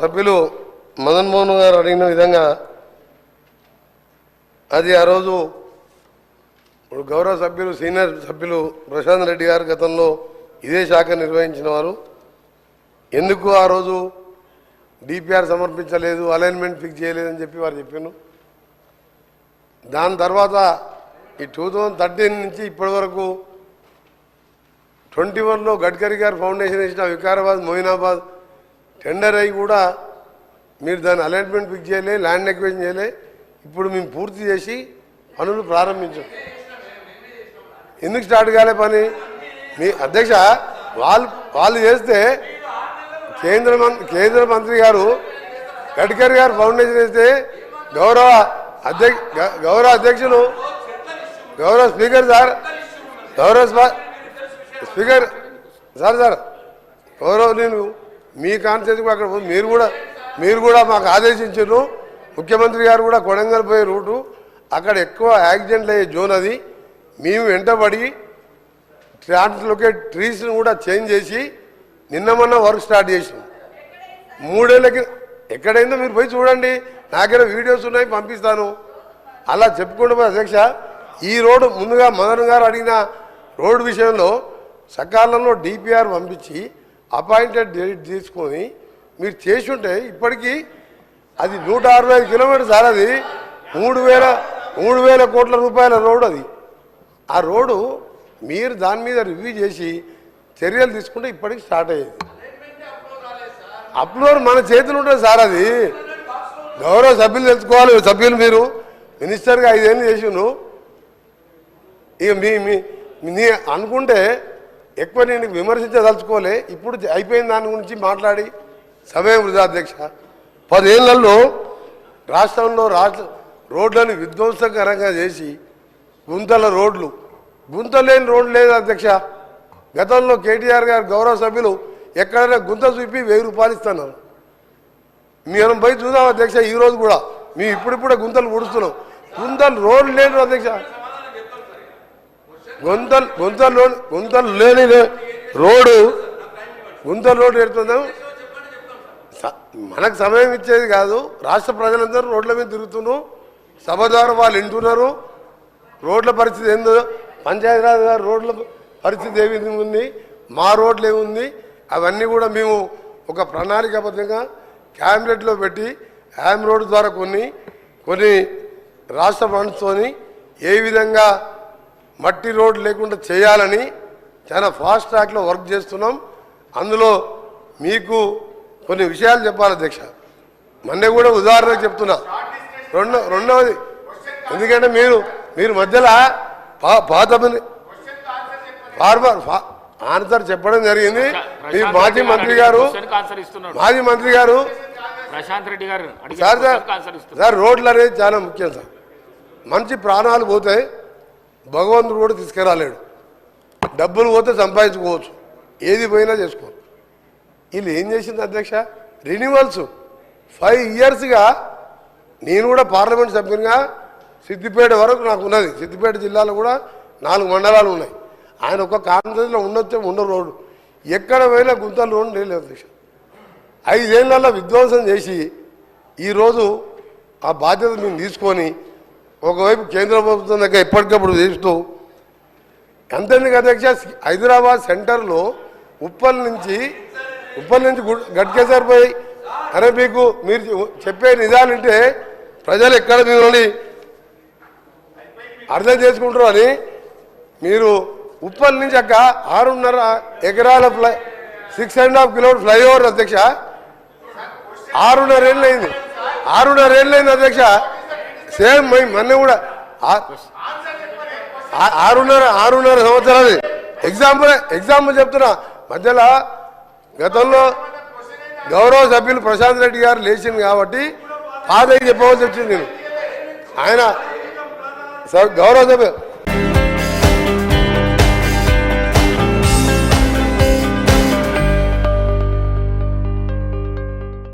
సభ్యులు మదన్ మోహన్ గారు అడిగిన విధంగా అది ఆ రోజు గౌరవ సభ్యులు సీనియర్ సభ్యులు ప్రశాంత్ రెడ్డి గారు గతంలో ఇదే శాఖ నిర్వహించిన వారు ఎందుకు ఆ రోజు డిపిఆర్ సమర్పించలేదు, అలైన్మెంట్ ఫిక్స్ చేయలేదని చెప్పి వారు చెప్పాను. దాని తర్వాత ఈ 2013 నుంచి ఇప్పటి వరకు 21లో గడ్కరీ గారు ఫౌండేషన్ వేసిన వికారాబాద్ మోయినాబాద్ టెండర్ అయ్యి కూడా మీరు దాని అలైన్మెంట్ ఫిక్స్ చేయలే, ల్యాండ్ ఎక్వేషన్ చేయలే. ఇప్పుడు మేము పూర్తి చేసి పనులు ప్రారంభించాం. ఎందుకు స్టార్ట్ కాలే పని? మీ అధ్యక్ష వాళ్ళు చేస్తే కేంద్ర మంత్రి గారు గడ్కరీ గారు ఫౌండేషన్ వేస్తే గౌరవ అధ్యక్షులు గౌరవ స్పీకర్ సార్ స్పీకర్ సార్ గౌరవ నేను మీ కాన్సెన్స్ కూడా అక్కడ మీరు కూడా మాకు ఆదేశించారు. ముఖ్యమంత్రి గారు కూడా కొడంగల్ పోయే రూటు అక్కడ ఎక్కువ యాక్సిడెంట్లు అయ్యే జోన్ అది. మేము వెంటబడి ట్రాన్స్లోకేట్ ట్రీస్ని కూడా చేంజ్ చేసి నిన్న మొన్న వర్క్ స్టార్ట్ చేసినాం. 3 ఏళ్ళకి ఎక్కడైందో మీరు పోయి చూడండి, నా దగ్గర వీడియోస్ ఉన్నాయి, పంపిస్తాను. అలా చెప్పుకుంటూ పోయి అధ్యక్ష ఈ రోడ్డు ముందుగా మదన్ గారు అడిగిన రోడ్డు విషయంలో సకాలంలో డిపిఆర్ పంపించి అపాయింటెడ్ డేట్ తీసుకొని మీరు చేసి ఉంటే ఇప్పటికీ అది 165 కిలోమీటర్స్ సార్. అది 3,000 కోట్ల రూపాయల రోడ్డు అది. ఆ రోడ్డు మీరు దాని మీద రివ్యూ చేసి చర్యలు తీసుకుంటే ఇప్పటికి స్టార్ట్ అయ్యేది. అప్లోడ్ మన చేతులు ఉంటుంది సార్. అది గౌరవ సభ్యులు తెలుసుకోవాలి. సభ్యులు మీరు మినిస్టర్గా 5 ఏళ్ళు చేసిను. ఇక మీ అనుకుంటే ఎక్కువ నేను విమర్శించదలుచుకోలే. ఇప్పుడు అయిపోయిన దాని గురించి మాట్లాడి సమయం వృధా అధ్యక్ష. 10 ఏళ్లలో రాష్ట్రంలో రోడ్లను విధ్వంసకరంగా చేసి గుంత లేని రోడ్లు లేదు అధ్యక్ష. గతంలో కేటీఆర్ గారు గౌరవ సభ్యులు ఎక్కడైనా గుంత చూపి 1000 రూపాయలు ఇస్తున్నారు. మేము పోయి చూద్దాం అధ్యక్ష. ఈరోజు కూడా మేము ఇప్పుడిప్పుడే గుంతలు పూడుస్తున్నాం. రోడ్లు లేని అధ్యక్ష. గుంతలు లేని రోడ్డు ఎడుతున్నాం. మనకు సమయం ఇచ్చేది కాదు. రాష్ట్ర ప్రజలందరూ రోడ్ల మీద తిరుగుతున్నాం. సభ ద్వారా వాళ్ళు వింటున్నారు. రోడ్ల పరిస్థితి ఏందో, పంచాయతీరాజ్ గారు రోడ్ల పరిస్థితి ఏ విధంగా ఉంది, మా రోడ్లు ఏముంది, అవన్నీ కూడా మేము ఒక ప్రణాళికాబద్ధంగా క్యాబినెట్లో పెట్టి యామ్ రోడ్డు ద్వారా కొన్ని రాష్ట్ర ఫండ్స్తోని ఏ విధంగా మట్టి రోడ్డు లేకుండా చేయాలని చాలా ఫాస్ట్ ట్రాక్లో వర్క్ చేస్తున్నాం. అందులో మీకు కొన్ని విషయాలు చెప్పాలి అధ్యక్ష. మొన్నే కూడా ఉదాహరణకు చెప్తున్నా. రెండవది ఎందుకంటే మీరు మధ్యలో పాత ఆన్సర్ చెప్పడం జరిగింది. మీ మాజీ మంత్రి గారు ప్రశాంత్ రెడ్డి గారు సార్ రోడ్లు అనేది చాలా ముఖ్యం సార్. మంచి ప్రాణాలు పోతే భగవంతుడు కూడా తీసుకురాలేడు. డబ్బులు పోతే సంపాదించుకోవచ్చు, ఏది పోయినా చేసుకోవచ్చు. వీళ్ళు ఏం చేసింది అధ్యక్ష? రెన్యువల్స్ 5 ఇయర్స్గా నేను కూడా పార్లమెంట్ సభ్యునిగా సిద్దిపేట వరకు నాకు ఉన్నది. సిద్దిపేట జిల్లాలో కూడా 4 మండలాలు ఉన్నాయి. ఆయన ఒక కాన్ఫరెన్స్లో ఉన్న రోడ్డు ఎక్కడ పోయినా గుంతలు రోడ్డు లేదు అధ్యక్ష. 5 ఏళ్లలో విధ్వంసం చేసి ఈరోజు ఆ బాధ్యత మేము తీసుకొని ఒకవైపు కేంద్ర ప్రభుత్వం దగ్గర ఎప్పటికప్పుడు చేస్తూ ఎంతెందుకు అధ్యక్ష, హైదరాబాద్ సెంటర్లో ఉప్పల్ నుంచి గట్కేసర్ పోయి అరే మీకు మీరు చెప్పే నిజాలంటే ప్రజలు ఎక్కడ మిమ్మల్ని అర్థం చేసుకుంటారు అని మీరు ఉప్పల్ నుంచి అక్క 6.5 ఎకరాల 6.5 కిలోమీటర్ ఫ్లైఓవర్ అధ్యక్ష 6.5 ఏళ్ళు అయింది. 6.5 ఏళ్ళు అయింది అధ్యక్ష. సేమ్ మొన్న కూడా 6.5 సంవత్సరాలు. ఎగ్జాంపుల్ చెప్తున్నా. మధ్యలో గతంలో గౌరవ సభ్యులు ప్రశాంత్ రెడ్డి గారు లేచింది కాబట్టి పాదయ్య చెప్పవలసి వచ్చింది. నేను ఆయన గౌరవ సభ్యులు